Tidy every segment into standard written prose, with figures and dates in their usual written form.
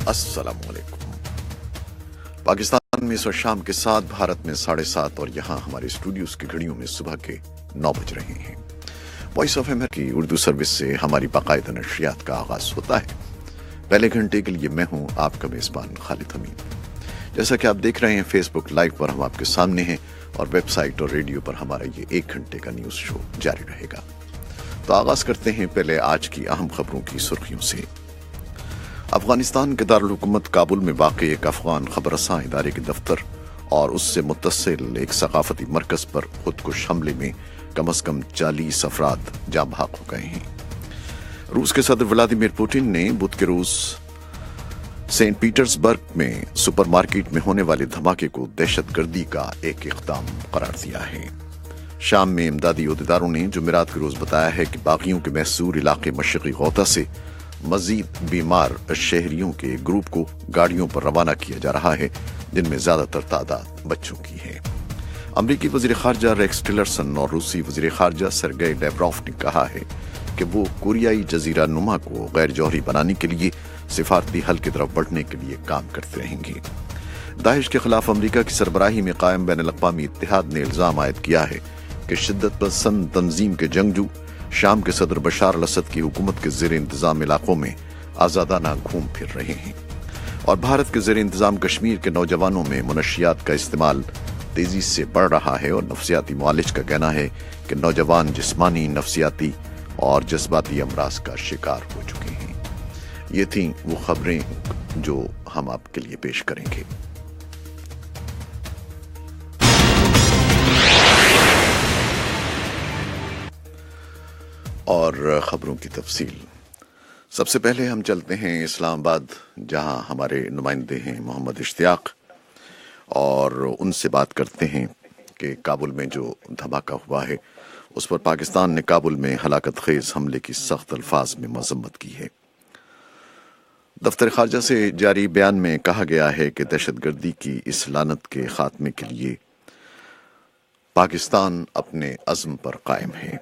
अस्सलाम वालेकुम। पाकिस्तान में इस वक्त शाम के 7, भारत में 7:30 और यहाँ हमारे स्टूडियोज की घड़ियों में सुबह के 9 बज रहे हैं। वॉइस ऑफ अमेरिका की उर्दू सर्विस से हमारी बाकायदा नशरियात का आगाज होता है। पहले घंटे के लिए मैं हूँ आपका मेजबान खालिद हमीद। जैसा कि आप देख रहे हैं, फेसबुक लाइव पर हम आपके सामने हैं और वेबसाइट और रेडियो पर हमारा ये 1 घंटे का न्यूज शो जारी रहेगा। तो आगाज करते हैं पहले आज की अहम खबरों की सुर्खियों से। अफगानिस्तान के दारुल हुकूमत काबुल में वाक़ एक अफगान खबरसां इदारे के दफ्तर और उससे मुत्तसिल एक सकाफती मरकज पर खुदकुश हमले में कम अज कम 40 अफराद जाँ बहक हो गए हैं। रूस के सदर व्लादिमीर पुतिन ने बुध के रोज सेंट पीटर्सबर्ग में सुपरमार्केट में होने वाले धमाके को दहशतगर्दी का एक इक़दाम करार दिया है। शाम में इमदादी अहदेदारों ने जुमेरात के रोज बताया है कि बागियों के महसूर इलाके मशरक़ी गौता से मजीद बीमार शहरियों के ग्रुप को गाड़ियों पर रवाना किया जा रहा है, जिनमें ज्यादातर तादाद बच्चों की है। अमरीकी वज़ीर ख़ारजा रेक्स टिलरसन और रूसी वज़ीर ख़ारजा सर्गेई लैवरोव ने कहा है कि वो कोरियाई जजीरा नुमा को गैर जौहरी बनाने के लिए सिफारती हल की तरफ बढ़ने के लिए काम करते रहेंगे। दाइश के खिलाफ अमरीका की सरबराही में कायम बैनुल अक़वामी इत्तेहाद ने इल्ज़ाम आयद किया है कि शिद्दत पसंद तंजीम के जंगजू शाम के सदर बशार अल-असद की हुकूमत के ज़ेर इंतज़ाम इलाकों में आज़ादाना घूम फिर रहे हैं और भारत के ज़ेर इंतज़ाम कश्मीर के नौजवानों में मुनशियात का इस्तेमाल तेजी से बढ़ रहा है और नफ्सियाती मुआलिज का कहना है कि नौजवान जिस्मानी, नफ्सियाती और जज्बाती अमराज का शिकार हो चुके हैं। ये थीं वो खबरें जो हम आपके लिए पेश करेंगे। और खबरों की तफसील। सबसे पहले हम चलते हैं इस्लामाबाद, जहां हमारे नुमाइंदे हैं मोहम्मद इश्तियाक, और उनसे बात करते हैं कि काबुल में जो धमाका हुआ है उस पर पाकिस्तान ने काबुल में हलाकत खेज हमले की सख्त अल्फाज में मजम्मत की है। दफ्तर खारजा से जारी बयान में कहा गया है कि दहशतगर्दी की इस लानत के खात्मे के लिए पाकिस्तान अपने अज़्म पर कायम है।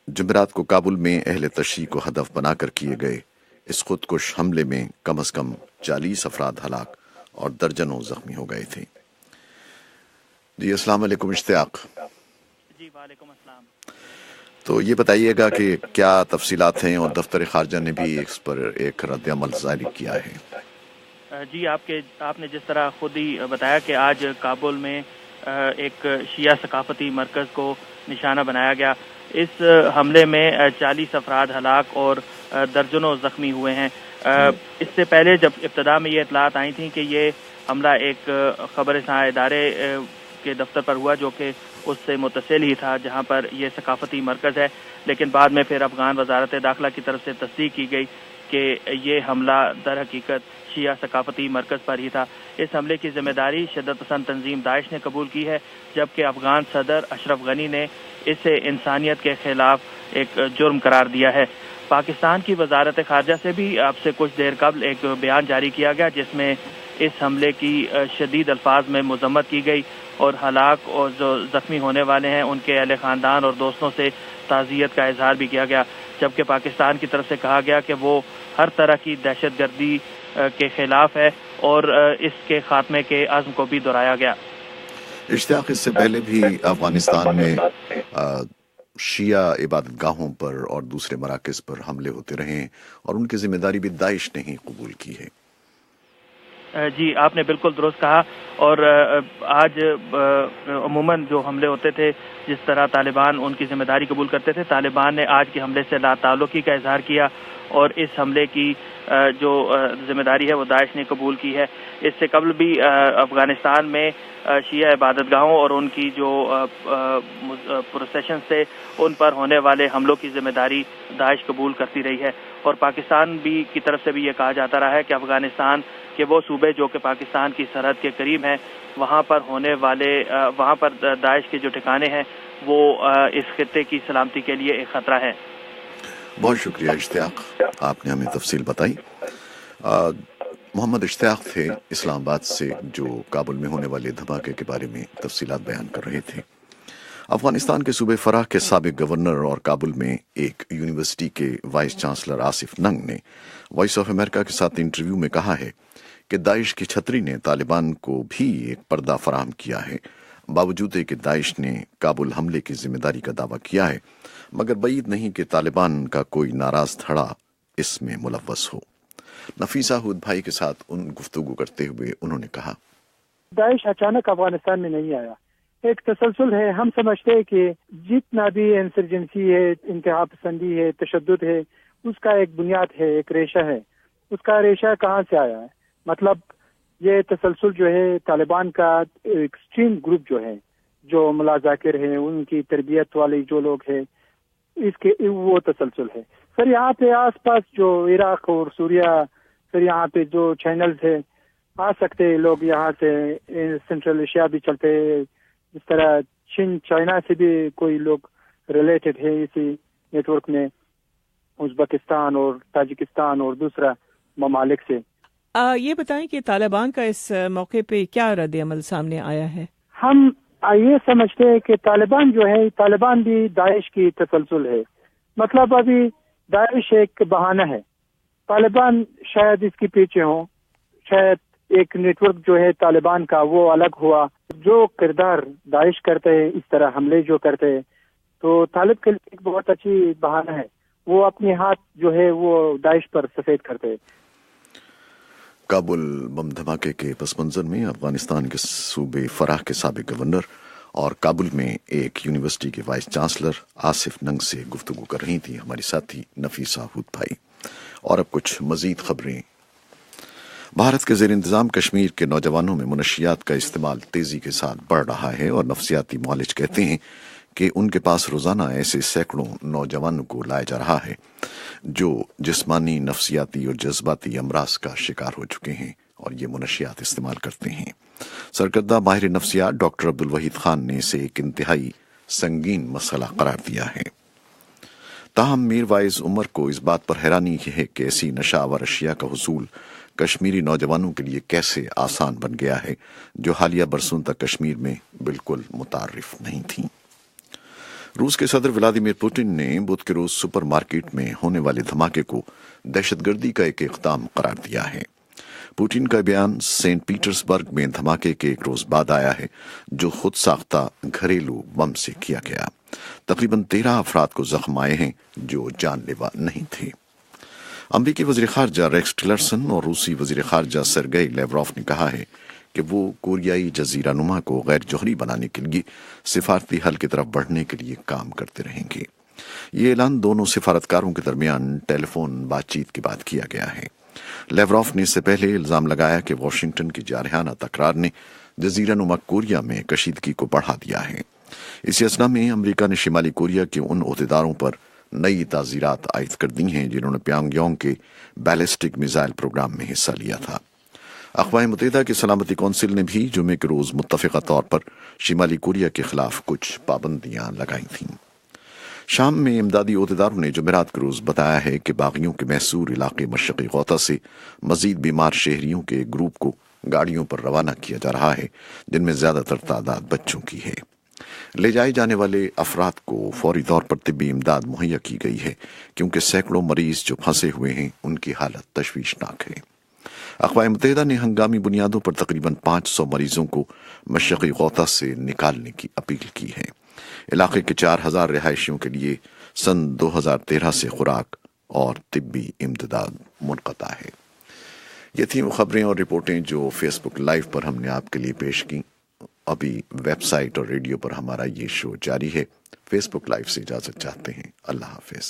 जुमेरात को काबुल में अहले तशय्युअ को हदफ बनाकर किए गए इस खुदकुश हमले में कम अज कम 40 अफराद हलाक और दर्जनों जख्मी हो गए थे। जी अस्सलाम वालेकुम इश्तियाक। जी वालेकुम अस्सलाम। तो ये बताइएगा कि क्या तफसीलात हैं और दफ्तर खारजा ने भी इस पर एक रद्द-ए-अमल जारी किया है। जी आपने जिस तरह खुद ही बताया कि आज काबुल में एक शिया सकाफती मरकज़ को निशाना बनाया गया। इस हमले में 40 अफराद हलाक और दर्जनों जख्मी हुए हैं। इससे पहले जब इब्तदा में ये इतलात आई थी कि ये हमला एक खबरसां इदारे के दफ्तर पर हुआ जो कि उससे मुतसिल ही था जहां पर यह सकाफती मरकज़ है, लेकिन बाद में फिर अफगान वजारत दाखिला की तरफ से तस्दीक की गई कि ये हमला दर हकीकत शिया सकाफती मरकज़ पर ही था। इस हमले की जिम्मेदारी शिद्दत पसंद तंजीम दाइश ने कबूल की है, जबकि अफगान सदर अशरफ गनी ने इसे इंसानियत के खिलाफ एक जुर्म करार दिया है। पाकिस्तान की वजारत खारजा से भी अब से कुछ देर कबल एक बयान जारी किया गया जिसमें इस हमले की शदीद अल्फाज में मजम्मत की गई और हलाक और जो जख्मी होने वाले हैं उनके अहले ख़ानदान और दोस्तों से ताज़ियत का इजहार भी किया गया, जबकि पाकिस्तान की तरफ से कहा गया कि वो हर तरह की दहशतगर्दी के खिलाफ है और इसके खात्मे के अज़्म को भी दोहराया गया। इश्तियाक, इससे पहले भी अफगानिस्तान में शिया इबादत गाहों पर और दूसरे मराकज़ पर हमले होते रहे हैं और उनकी जिम्मेदारी भी दाइश ने ही कबूल की है। जी आपने बिल्कुल दुरुस्त कहा। और आज अमूमन जो हमले होते थे, जिस तरह तालिबान उनकी जिम्मेदारी कबूल करते थे, तालिबान ने आज के हमले से लाताल्लुकी का इजहार किया और इस हमले की जो जिम्मेदारी है वो दाइश ने कबूल की है। इससे कबल भी अफगानिस्तान में शिया इबादतगाहों और उनकी जो प्रोसेशन से उन पर होने वाले हमलों की जिम्मेदारी दाइश कबूल करती रही है और पाकिस्तान भी की तरफ से भी ये कहा जाता रहा है कि अफगानिस्तान के वो सूबे जो कि पाकिस्तान की सरहद के करीब हैं, वहाँ पर होने वाले वहाँ पर दाइश के जो ठिकाने हैं वो इस खित्ते की सलामती के लिए एक खतरा है। बहुत शुक्रिया इश्तियाक, आपने हमें तफसील बताई। मोहम्मद इश्तियाक थे इस्लामाबाद से, जो काबुल में होने वाले धमाके के बारे में तफसीलात बयान कर रहे थे। अफगानिस्तान के सूबे फराह के साबिक गवर्नर और काबुल में एक यूनिवर्सिटी के वाइस चांसलर आसिफ नंग ने वॉइस ऑफ अमेरिका के साथ इंटरव्यू में कहा है کہ داعش کی چھتری نے طالبان کو بھی ایک پردہ فراہم کیا ہے، باوجود کہ داعش نے کابل حملے کی ذمہ داری کا دعویٰ کیا ہے، مگر بعید نہیں کہ طالبان کا کوئی ناراض دھڑا اس میں ملوث ہو۔ نفیسہ ہود بھائی کے ساتھ گفتگو کرتے ہوئے انہوں نے کہا، داعش اچانک افغانستان میں نہیں آیا، ایک تسلسل ہے۔ ہم سمجھتے ہیں کہ جتنا بھی انسرجنسی ہے، انتہا پسندی ہے، تشدد ہے، اس کا ایک بنیاد ہے، ایک ریشہ ہے۔ اس کا ریشہ کہاں سے آیا ہے؟ مطلب یہ تسلسل جو ہے طالبان کا ایکسٹریم گروپ جو ہے، جو ملا ذاکر ہے، ان کی تربیت والے جو لوگ ہیں، اس کے وہ تسلسل ہے۔ پھر یہاں پہ آس پاس جو عراق اور سوریہ، پھر یہاں پہ جو چینلز ہے، آ سکتے لوگ یہاں سے، سینٹرل ایشیا بھی چلتے، اس طرح چین چائنا سے بھی کوئی لوگ ریلیٹڈ ہے اسی نیٹ ورک میں، ازبکستان اور تاجکستان اور دوسرا ممالک سے۔ یہ بتائیں کہ طالبان کا اس موقع پہ کیا رد عمل سامنے آیا ہے؟ ہم یہ سمجھتے ہیں کہ طالبان جو ہے، طالبان بھی داعش کی تسلسل ہے۔ مطلب ابھی داعش ایک بہانہ ہے، طالبان شاید اس کے پیچھے ہوں، شاید ایک نیٹ ورک جو ہے طالبان کا وہ الگ ہوا۔ جو کردار داعش کرتے ہیں، اس طرح حملے جو کرتے ہیں، تو طالب کے لیے ایک بہت اچھی بہانہ ہے، وہ اپنے ہاتھ جو ہے وہ داعش پر سفید کرتے ہیں۔ کابل بم دھماکے کے پس منظر میں افغانستان کے صوبے فراہ کے سابق گورنر اور کابل میں ایک یونیورسٹی کے وائس چانسلر آصف ننگ سے گفتگو کر رہی تھی ہماری ساتھی نفیسہ ہود بھائی۔ اور اب کچھ مزید خبریں۔ بھارت کے زیر انتظام کشمیر کے نوجوانوں میں منشیات کا استعمال تیزی کے ساتھ بڑھ رہا ہے، اور نفسیاتی معالج کہتے ہیں کہ ان کے پاس روزانہ ایسے سینکڑوں نوجوانوں کو لایا جا رہا ہے جو جسمانی، نفسیاتی اور جذباتی امراض کا شکار ہو چکے ہیں اور یہ منشیات استعمال کرتے ہیں۔ سرکردہ ماہر نفسیات ڈاکٹر عبدالوحید خان نے اسے ایک انتہائی سنگین مسئلہ قرار دیا ہے۔ تاہم میر وائز عمر کو اس بات پر حیرانی ہے کہ ایسی نشہ آور اشیاء کا حصول کشمیری نوجوانوں کے لیے کیسے آسان بن گیا ہے، جو حالیہ برسوں تک کشمیر میں بالکل متعارف نہیں تھیں۔ روس کے صدر ولادیمیر پوٹن نے بدھ کے روز سپر مارکیٹ میں ہونے والے دھماکے کو دہشت گردی کا ایک اقدام قرار دیا ہے۔ پوٹن کا بیان سینٹ پیٹرز برگ میں دھماکے کے ایک روز بعد آیا ہے، جو خود ساختہ گھریلو بم سے کیا گیا۔ تقریباً 13 افراد کو زخم آئے ہیں جو جان لیوا نہیں تھے۔ امریکی وزیر خارجہ ریکس ٹلرسن اور روسی وزیر خارجہ سرگئی لیوروف نے کہا ہے کہ وہ کوریائی جزیرہ نما کو غیر جوہری بنانے کے لیے سفارتی حل کی طرف بڑھنے کے لیے کام کرتے رہیں گے۔ یہ اعلان دونوں سفارتکاروں کے درمیان ٹیلی فون بات چیت کے بعد کیا گیا ہے۔ لیوروف نے اس سے پہلے الزام لگایا کہ واشنگٹن کی جارحانہ تکرار نے جزیرہ نما کوریا میں کشیدگی کو بڑھا دیا ہے۔ اسی اثنا میں امریکہ نے شمالی کوریا کے ان عہدیداروں پر نئی تعزیرات عائد کر دی ہیں جنہوں نے پیانگ یانگ کے بیلسٹک میزائل پروگرام میں حصہ لیا تھا۔ اقوام متحدہ کی سلامتی کونسل نے بھی جمعے کے روز متفقہ طور پر شمالی کوریا کے خلاف کچھ پابندیاں لگائی تھیں۔ شام میں امدادی عہدیداروں نے جمعرات کے روز بتایا ہے کہ باغیوں کے محصور علاقے مشرقی غوطہ سے مزید بیمار شہریوں کے ایک گروپ کو گاڑیوں پر روانہ کیا جا رہا ہے، جن میں زیادہ تر تعداد بچوں کی ہے۔ لے جائے جانے والے افراد کو فوری طور پر طبی امداد مہیا کی گئی ہے، کیونکہ سینکڑوں مریض جو پھنسے ہوئے ہیں ان کی حالت تشویشناک ہے۔ اقوام متحدہ نے ہنگامی بنیادوں پر تقریباً 500 مریضوں کو مشرقی غوطہ سے نکالنے کی اپیل کی ہے۔ علاقے کے 4000 رہائشیوں کے لیے سن 2013 سے خوراک اور طبی امداد منقطع ہے۔ یہ تھیں وہ خبریں اور رپورٹیں جو فیس بک لائیو پر ہم نے آپ کے لیے پیش کی۔ ابھی ویب سائٹ اور ریڈیو پر ہمارا یہ شو جاری ہے۔ فیس بک لائیو سے اجازت چاہتے ہیں۔ اللہ حافظ۔